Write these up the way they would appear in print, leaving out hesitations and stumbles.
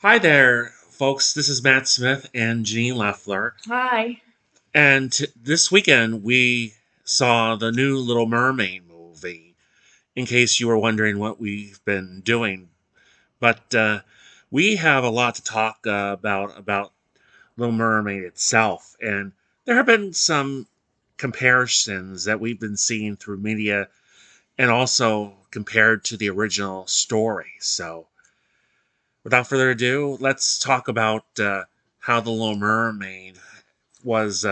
Hi there, folks. This is Matt Smith and Janine Leffler. Hi. And this weekend we saw the new Little Mermaid movie, in case you were wondering what we've been doing. But we have a lot to talk about Little Mermaid itself. And there have been some comparisons that we've been seeing through media and also compared to the original story. So without further ado, let's talk about how The Little Mermaid was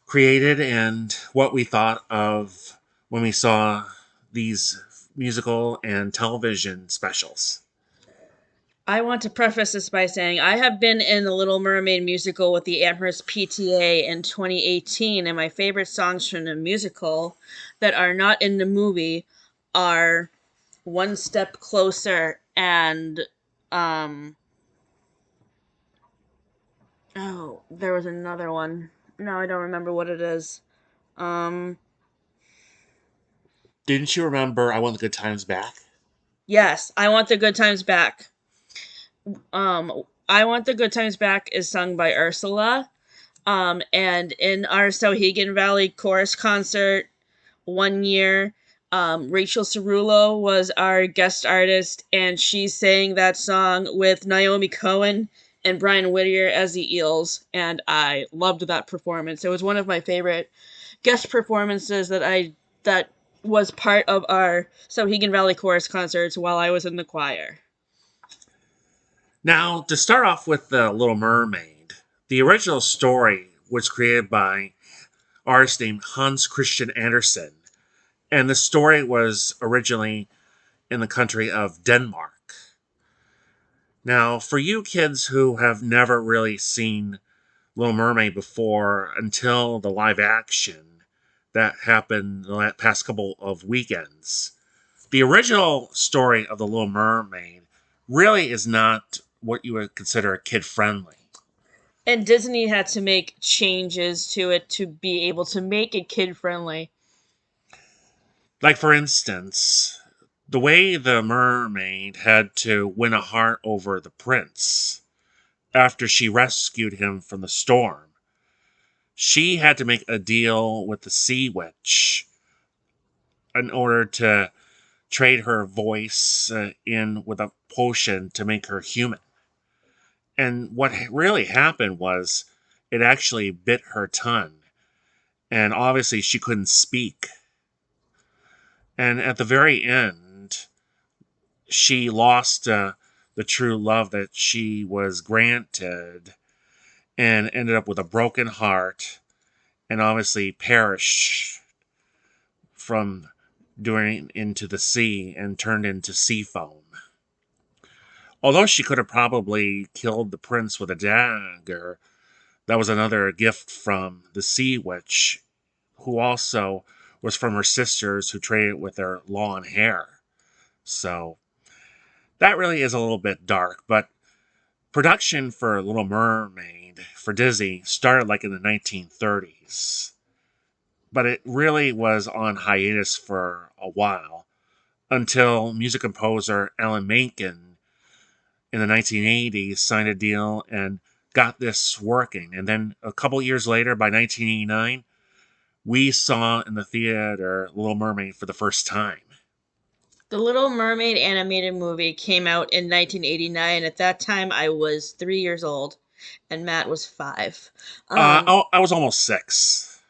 created and what we thought of when we saw these musical and television specials. I want to preface this by saying I have been in the Little Mermaid musical with the Amherst PTA in 2018, and my favorite songs from the musical that are not in the movie are One Step Closer and um oh, there was another one. No, I don't remember what it is. Um Didn't you remember I Want the Good Times Back? yes, I Want the Good Times Back. I Want the Good Times Back is sung by Ursula. And in our Sauhegan Valley chorus concert one year, Rachel Cerullo was our guest artist, and she sang that song with Naomi Cohen and Brian Whittier as the Eels, and I loved that performance. It was one of my favorite guest performances that was part of our Sauhegan Valley chorus concerts while I was in the choir. Now, to start off with The Little Mermaid, the original story was created by artist named Hans Christian Andersen, and the story was originally in the country of Denmark. Now, for you kids who have never really seen Little Mermaid before until the live action that happened the past couple of weekends, the original story of The Little Mermaid really is not what you would consider kid friendly. And Disney had to make changes to it to be able to make it kid friendly. Like, for instance, the way the mermaid had to win a heart over the prince after she rescued him from the storm. She had to make a deal with the sea witch in order to trade her voice in with a potion to make her human. And what really happened was it actually bit her tongue. And obviously, she couldn't speak. And at the very end, she lost the true love that she was granted and ended up with a broken heart and obviously perished from doing into the sea and turned into sea foam. Although she could have probably killed the prince with a dagger, that was another gift from the sea witch, who also was from her sisters who traded with their long hair. So that really is a little bit dark, but production for Little Mermaid for Disney started like in the 1930s, but it really was on hiatus for a while until music composer Alan Menken in the 1980s signed a deal and got this working. And then a couple years later, by 1989, we saw in the theater Little Mermaid for the first time. The Little Mermaid animated movie came out in 1989. At that time, I was 3 years old, and Matt was five. I was almost six.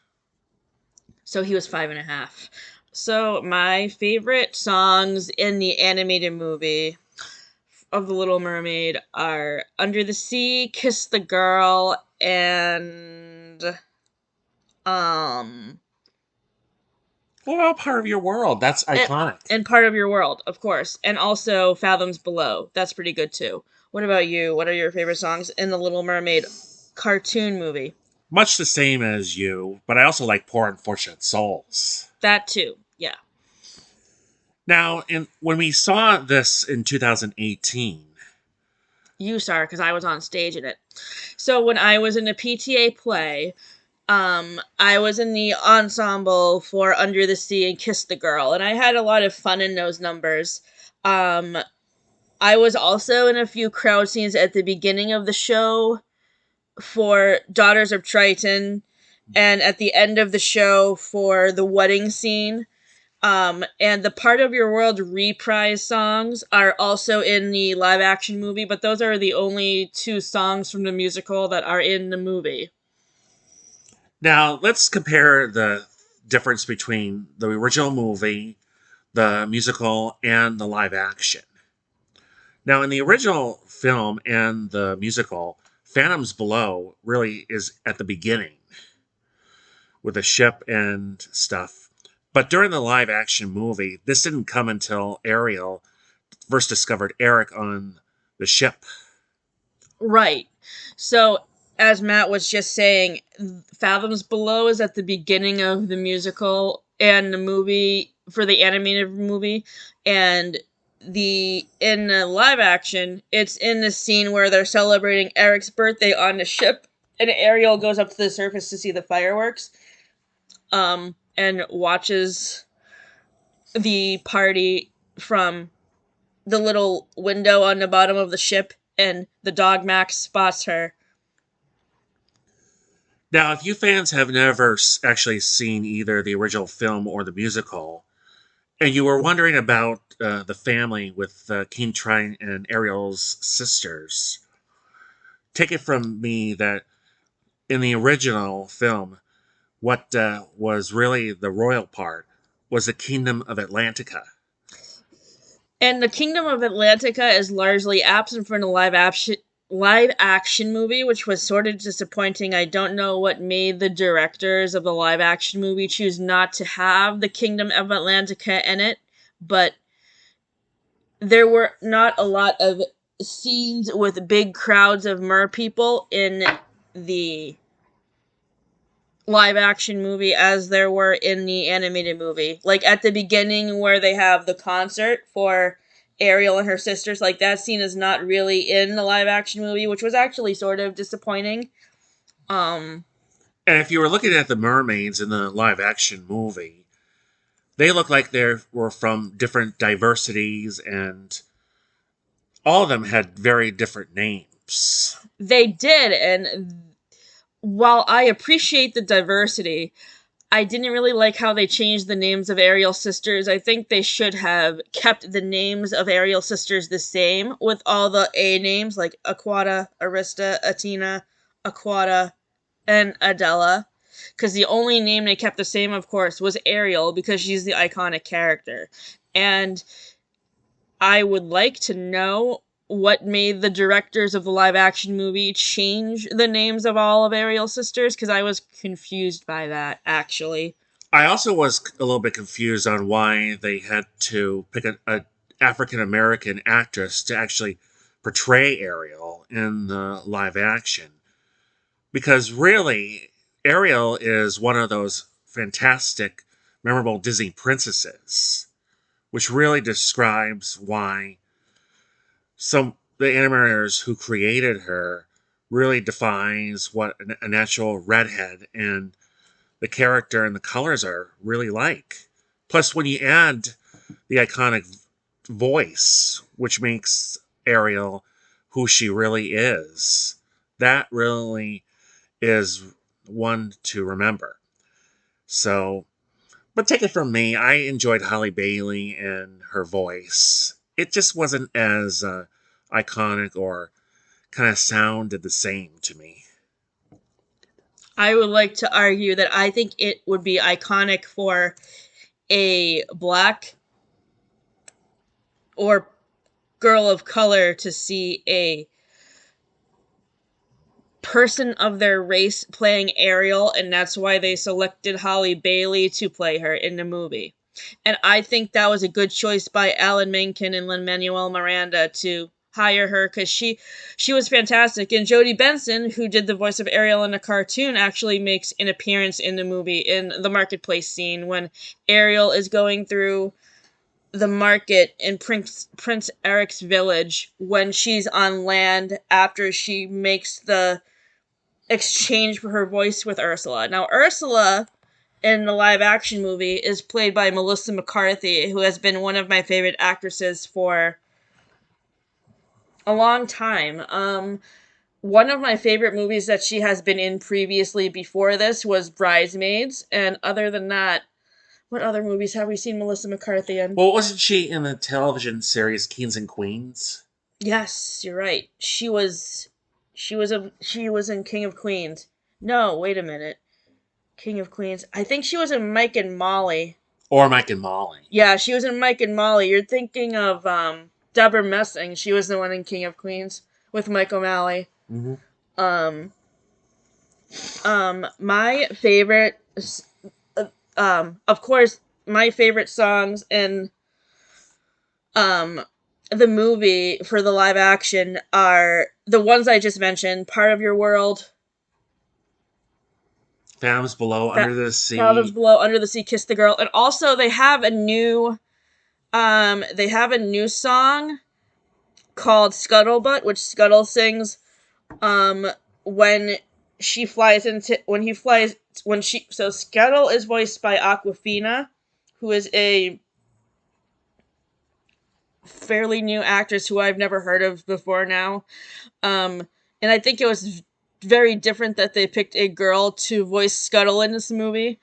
So he was five and a half. So my favorite songs in the animated movie of The Little Mermaid are Under the Sea, Kiss the Girl, and um What about Part of Your World? That's and, iconic. and Part of Your World, of course. And also Fathoms Below. That's pretty good too. What about you? What are your favorite songs in the Little Mermaid cartoon movie? Much the same as you, but I also like Poor Unfortunate Souls. That too. Yeah. Now, when we saw this in 2018, You star because I was on stage in it. So when I was in a PTA play, I was in the ensemble for Under the Sea and Kiss the Girl, and I had a lot of fun in those numbers. Um, I was also in a few crowd scenes at the beginning of the show for Daughters of Triton, and at the end of the show for the wedding scene. And the Part of Your World reprise songs are also in the live action movie, but those are the only two songs from the musical that are in the movie. Now, let's compare the difference between the original movie, the musical, and the live action. Now, in the original film and the musical, Phantoms Below really is at the beginning with a ship and stuff. But during the live action movie, this didn't come until Ariel first discovered Eric on the ship. Right. So, as Matt was just saying, Fathoms Below is at the beginning of the musical and the movie for the animated movie, and the in the live action, it's in the scene where they're celebrating Eric's birthday on the ship, and Ariel goes up to the surface to see the fireworks, and watches the party from the little window on the bottom of the ship, and the dog Max spots her. Now, if you fans have never actually seen either the original film or the musical, and you were wondering about the family with King Triton and Ariel's sisters, take it from me that in the original film, what was really the royal part was the Kingdom of Atlantica. And the Kingdom of Atlantica is largely absent from the live action movie, which was sort of disappointing. I don't know what made the directors of the live action movie choose not to have the Kingdom of Atlantica in it, but there were not a lot of scenes with big crowds of mer people in the live action movie as there were in the animated movie. Like at the beginning where they have the concert for Ariel and her sisters, like that scene is not really in the live action movie, which was actually sort of disappointing. Um And if you were looking at the mermaids in the live action movie, they look like they were from different diversities, and all of them had very different names. they did, and while I appreciate the diversity, I didn't really like how they changed the names of Ariel's sisters. I think they should have kept the names of Ariel's sisters the same with all the A names like Aquata, Arista, Atina, Aquata, and Adela. Because the only name they kept the same, of course, was Ariel because she's the iconic character. And I would like to know what made the directors of the live action movie change the names of all of Ariel's sisters because I was confused by that, actually. I also was a little bit confused on why they had to pick a African American actress to actually portray Ariel in the live action. Because really, Ariel is one of those fantastic, memorable Disney princesses, which really describes why the animators who created her really defines what a natural redhead and the character and the colors are really like. Plus, when you add the iconic voice, which makes Ariel who she really is, that really is one to remember. So, but take it from me, I enjoyed Holly Bailey and her voice. It just wasn't as iconic or kind of sounded the same to me. I would like to argue that I think it would be iconic for a black or girl of color to see a person of their race playing Ariel, and that's why they selected Holly Bailey to play her in the movie. And I think that was a good choice by Alan Menken and Lin-Manuel Miranda to hire her because she was fantastic. And Jodie Benson, who did the voice of Ariel in the cartoon, actually makes an appearance in the movie in the marketplace scene when Ariel is going through the market in Prince Eric's village when she's on land after she makes the exchange for her voice with Ursula. Now, Ursula in the live action movie is played by Melissa McCarthy, who has been one of my favorite actresses for A long time. One of my favorite movies that she has been in previously before this was Bridesmaids, and other than that, what other movies have we seen Melissa McCarthy in? Well, wasn't she in the television series Kings and Queens? Yes, you're right. She was in King of Queens. No, wait a minute. King of Queens. I think she was in Mike and Molly. Or Mike and Molly? Yeah, she was in Mike and Molly. You're thinking of Deborah Messing. She was the one in King of Queens with Mike O'Malley. Mm-hmm. Um my favorite of course my favorite songs in um the movie for the live action are the ones I just mentioned, Part of Your World, Phantoms Below, Under the Fathoms Sea. Below, Under the Sea, Kiss the Girl, and also they have a new song called Scuttlebutt, which Scuttle sings um when he flies when she so Scuttle is voiced by Aquafina, who is a fairly new actress who I've never heard of before now. And I think it was very different that they picked a girl to voice Scuttle in this movie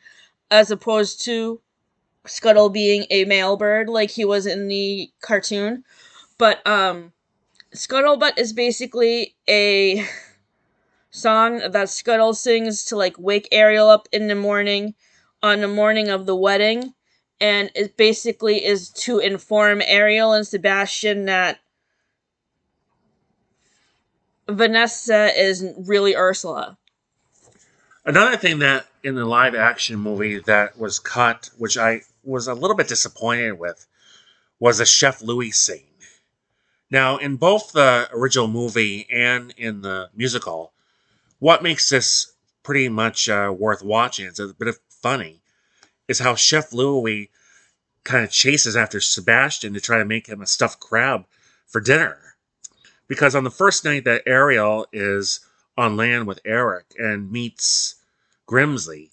as opposed to Scuttle being a male bird like he was in the cartoon. But Scuttlebutt is basically a song that Scuttle sings to like wake Ariel up in the morning on the morning of the wedding, and it basically is to inform Ariel and Sebastian that Vanessa is really Ursula. Another thing that in the live action movie that was cut, which I was a little bit disappointed with, was a Chef Louis scene. Now, in both the original movie and in the musical, what makes this pretty much worth watching, it's a bit of funny, is how Chef Louis kind of chases after Sebastian to try to make him a stuffed crab for dinner. Because on the first night that Ariel is on land with Eric and meets Grimsley,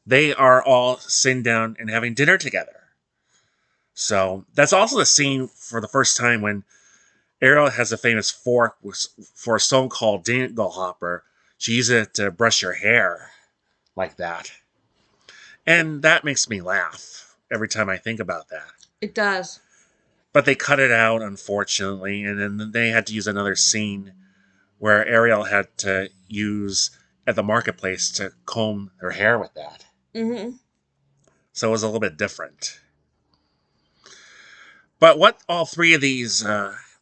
they are all sitting down and having dinner together. So that's also the scene for the first time when Ariel has a famous fork for a stone called Dingle Hopper. She uses it to brush her hair like that. And that makes me laugh every time I think about that. It does. But they cut it out, unfortunately, and then they had to use another scene where Ariel had to use at the marketplace to comb her hair with that. Mm-hmm. So it was a little bit different. But what all three of these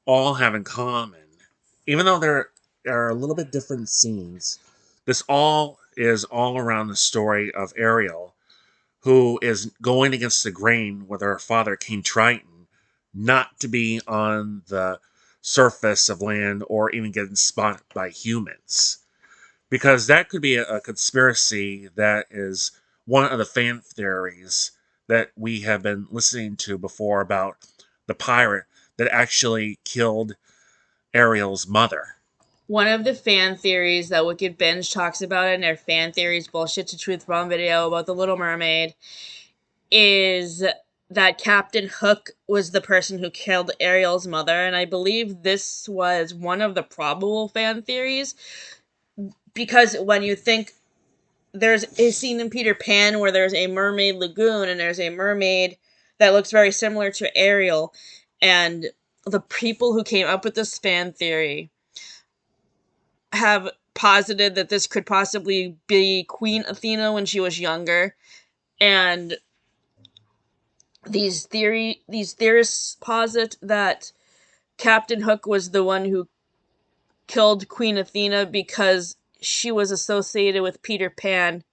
all have in common, even though there are a little bit different scenes, this all is all around the story of Ariel, who is going against the grain with her father, King Triton, not to be on the surface of land or even getting spotted by humans. Because that could be a conspiracy that is one of the fan theories that we have been listening to before about the pirate that actually killed Ariel's mother. One of the fan theories that Wicked Binge talks about in their fan theories bullshit to truth bomb video about the Little Mermaid is that Captain Hook was the person who killed Ariel's mother, and I believe this was one of the probable fan theories because when you think there's a scene in Peter Pan where there's a mermaid lagoon and there's a mermaid that looks very similar to Ariel, and the people who came up with this fan theory have posited that this could possibly be Queen Athena when she was younger, and these theorists posit that Captain Hook was the one who killed Queen Athena because she was associated with Peter Pan.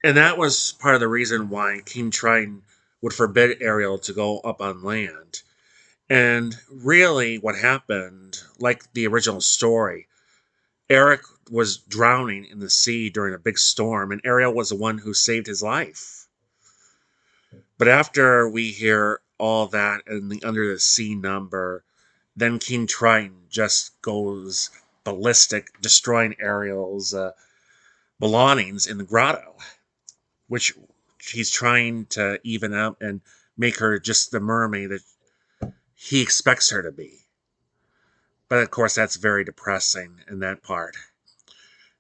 And that was part of the reason why King Triton would forbid Ariel to go up on land. And really, what happened, like the original story, Eric was drowning in the sea during a big storm, and Ariel was the one who saved his life. But after we hear all that in the Under the Sea number, then King Triton just goes ballistic, destroying Ariel's belongings in the grotto, which he's trying to even out and make her just the mermaid that he expects her to be. But of course, that's very depressing in that part.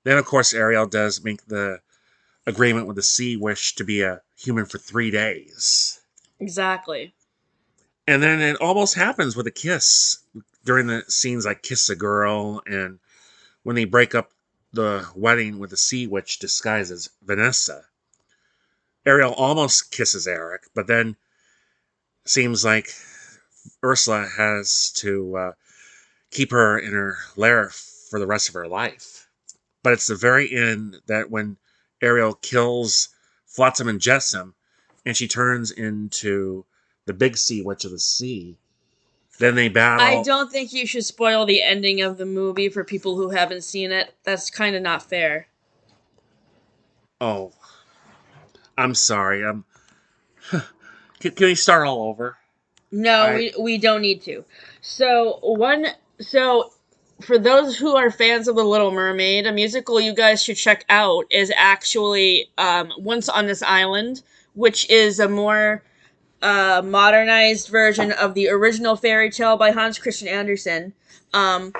Then, of course, Ariel does make the agreement with the sea wish to be a human for 3 days. Exactly. And then it almost happens with a kiss during the scenes like Kiss a Girl and when they break up the wedding with the sea witch disguised as Vanessa. Ariel almost kisses Eric, but then seems like Ursula has to keep her in her lair for the rest of her life. But it's the very end that when Ariel kills Flotsam and Jetsam and she turns into the big sea witch of the sea, then they I battle. don't think you should spoil the ending of the movie for people who haven't seen it. That's kind of not fair. Oh, I'm sorry. Can we start all over? No, I we don't need to. So for those who are fans of The Little Mermaid, a musical you guys should check out is actually Once on This Island, which is a more modernized version of the original fairy tale by Hans Christian Andersen. Um,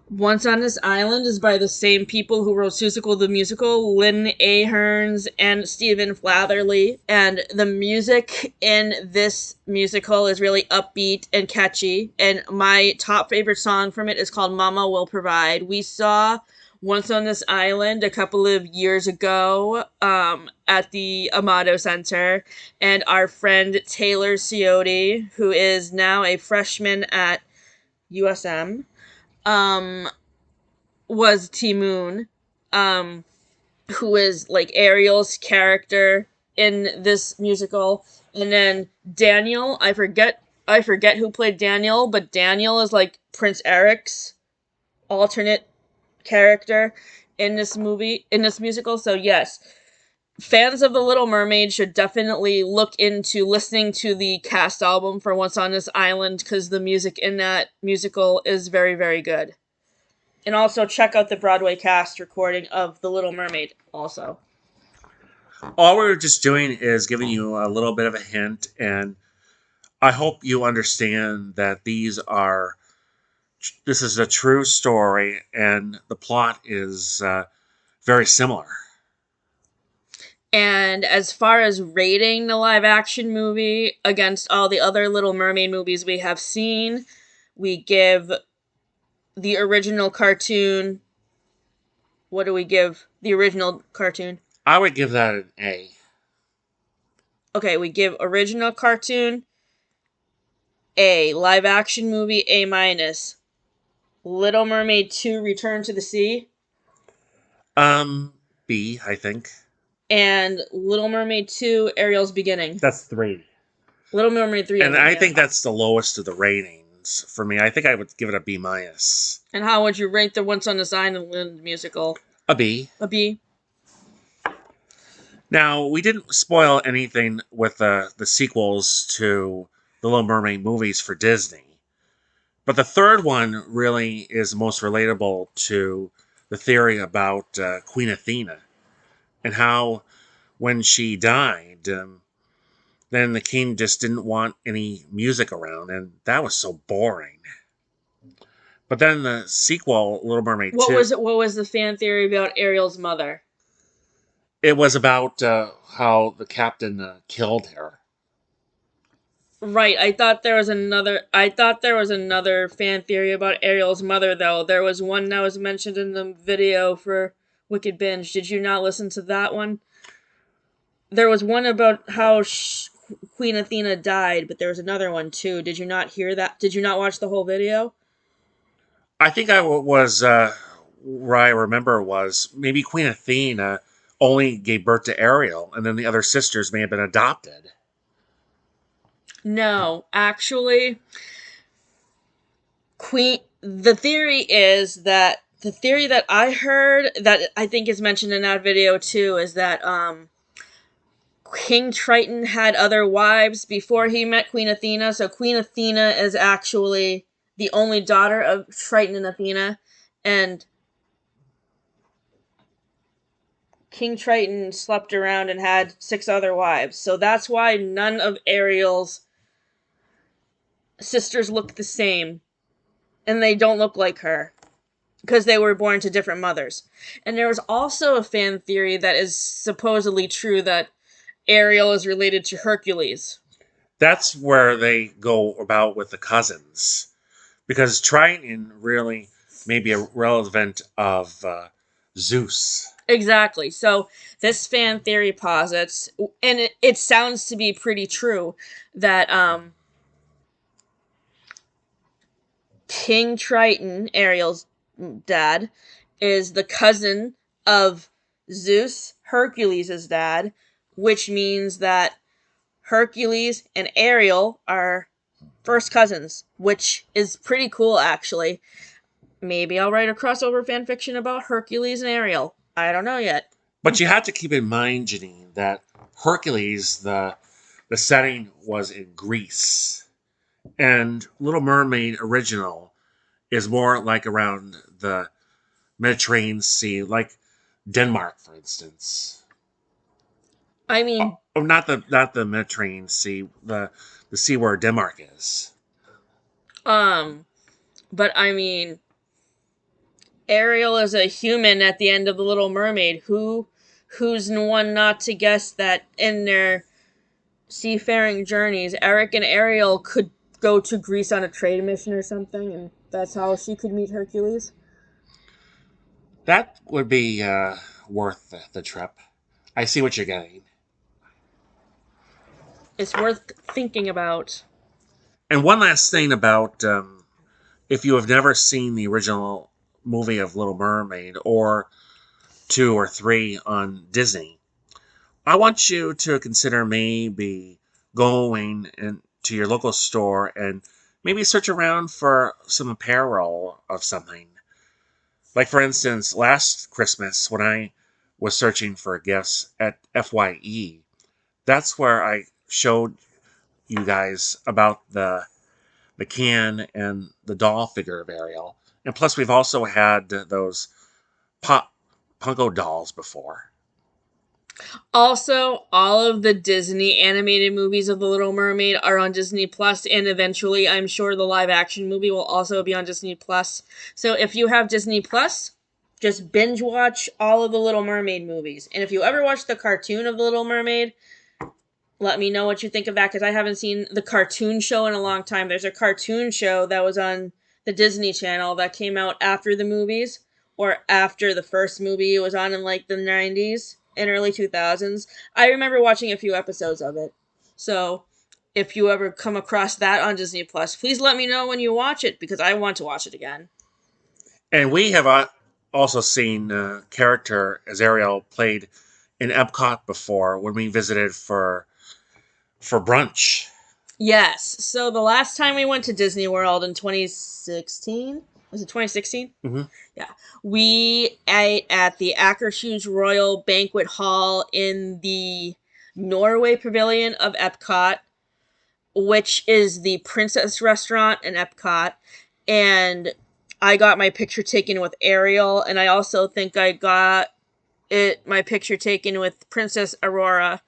Once on This Island is by the same people who wrote Seussical the Musical, Lynn Ahrens and Stephen Flatherley. And the music in this musical is really upbeat and catchy. And my top favorite song from it is called Mama Will Provide. We saw Once on This Island a couple of years ago at the Amato Center. And our friend Taylor Ciotti, who is now a freshman at USM, um, was Timoon, um, who is like Ariel's character in this musical, and then Daniel. I forget who played Daniel, but Daniel is like Prince Eric's alternate character in this musical. So yes, fans of The Little Mermaid should definitely look into listening to the cast album for Once on This Island because the music in that musical is very, very good. And also check out the Broadway cast recording of The Little Mermaid also. all we're just doing is giving you a little bit of a hint, and I hope you understand that this is a true story, and the plot is very similar. And as far as rating the live action movie against all the other Little Mermaid movies we have seen, we give the original cartoon. What do we give the original cartoon? I would give that an A. Okay, we give original cartoon A, live action movie A minus, Little Mermaid 2 Return to the Sea, Um, B, I think. and Little Mermaid 2 Ariel's Beginning. That's 3. Little Mermaid 3, I And mean, I yeah. think that's the lowest of the ratings for me. I think I would give it a B minus. And how would you rate the Once on This Island musical? A B. A B? Now, we didn't spoil anything with the sequels to the Little Mermaid movies for Disney. But the third one really is most relatable to the theory about Queen Athena and how when she died, then the king just didn't want any music around, and that was so boring. But then the sequel, Little Mermaid What 2, was it? What was the fan theory about Ariel's mother? it was about how the captain killed her. Right, I thought there was another. I thought there was another fan theory about Ariel's mother, though. There was one that was mentioned in the video for Wicked Binge. Did you not listen to that one? There was one about how Queen Athena died, but there was another one too. Did you not hear that? Did you not watch the whole video? I think was where I remember was maybe Queen Athena only gave birth to Ariel, and then the other sisters may have been adopted. No, actually, Queen. The theory is that the theory that I heard that I think is mentioned in that video too is that King Triton had other wives before he met Queen Athena, so Queen Athena is actually the only daughter of Triton and Athena, and King Triton slept around and had 6 other wives. So that's why none of Ariel's sisters look the same. and they don't look like her because they were born to different mothers. And there was also a fan theory that is supposedly true that Ariel is related to Hercules. That's where they go about with the cousins. Because Triton really may be a relevant of Zeus. Exactly. So this fan theory posits, and it sounds to be pretty true, that King Triton, Ariel's dad, is the cousin of Zeus, Hercules' dad, which means that Hercules and Ariel are first cousins, which is pretty cool, actually. Maybe I'll write a crossover fanfiction about Hercules and Ariel. I don't know yet. But you have to keep in mind, Janine, that Hercules, the setting was in Greece. And Little Mermaid original is more like around the Mediterranean Sea, like Denmark, for instance. I mean, Oh, not the Mediterranean Sea, the sea where Denmark is. um, but I mean, Ariel is a human at the end of The Little Mermaid. Who's one not to guess that in their seafaring journeys, Eric and Ariel could go to Greece on a trade mission or something, and that's how she could meet Hercules? That would be worth the trip. I see what you're getting. It's worth thinking about. And one last thing about if you have never seen the original movie of Little Mermaid or two or three on Disney, I want you to consider maybe going into your local store and maybe search around for some apparel of something. Like, for instance, last Christmas when I was searching for gifts at FYE, that's where I showed you guys about the can and the doll figure of Ariel. And plus, we've also had those pop Punko dolls before. Also, all of the Disney animated movies of The Little Mermaid are on Disney Plus, and eventually, I'm sure the live action movie will also be on Disney Plus. So if you have Disney Plus, just binge watch all of the Little Mermaid movies. And if you ever watch the cartoon of The Little Mermaid, let me know what you think of that, because I haven't seen the cartoon show in a long time. There's a cartoon show that was on the Disney Channel that came out after the movies, or after the first movie. It was on in like the 90s and early 2000s. I remember watching a few episodes of it. So if you ever come across that on Disney Plus, please let me know when you watch it, because I want to watch it again. And we have also seen character as Ariel played in Epcot before when we visited for brunch. Yes. So the last time we went to Disney World in 2016, was it 2016? Mm-hmm. Yeah. We ate at the Akershus Royal Banquet Hall in the Norway Pavilion of Epcot, which is the Princess Restaurant in Epcot. And I got my picture taken with Ariel, and I also think I got my picture taken with Princess Aurora.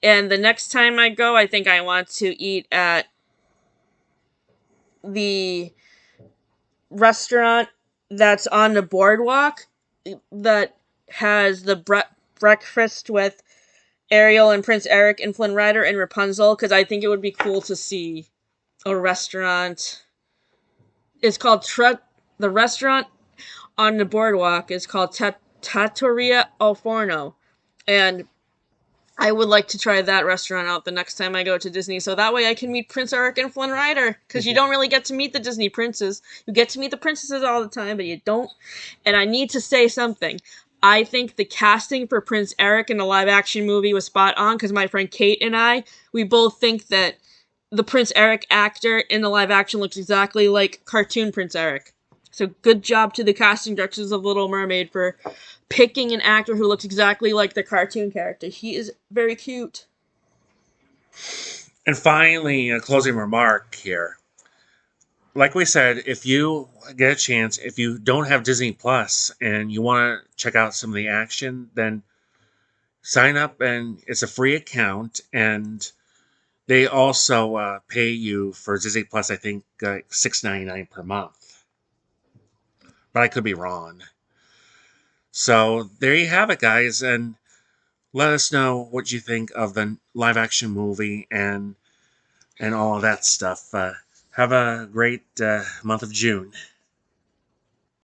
And the next time I go, I think I want to eat at the restaurant that's on the boardwalk that has the breakfast with Ariel and Prince Eric and Flynn Rider and Rapunzel, because I think it would be cool to see a restaurant. It's called the restaurant on the boardwalk is called Trattoria al Forno, and I would like to try that restaurant out the next time I go to Disney, so that way I can meet Prince Eric and Flynn Rider, because you don't really get to meet the Disney princes. You get to meet the princesses all the time, but you don't. And I need to say something. I think the casting for Prince Eric in the live action movie was spot on, because my friend Kate and I, we both think that the Prince Eric actor in the live action looks exactly like cartoon Prince Eric. So good job to the casting directors of Little Mermaid for picking an actor who looks exactly like the cartoon character. He is very cute. And finally, a closing remark here. Like we said, if you get a chance, if you don't have Disney Plus and you want to check out some of the action, then sign up, and it's a free account. And they also pay you for Disney Plus, I think, $6.99 per month. but I could be wrong. So there you have it, guys, and let us know what you think of the live action movie and all of that stuff. Have a great month of June.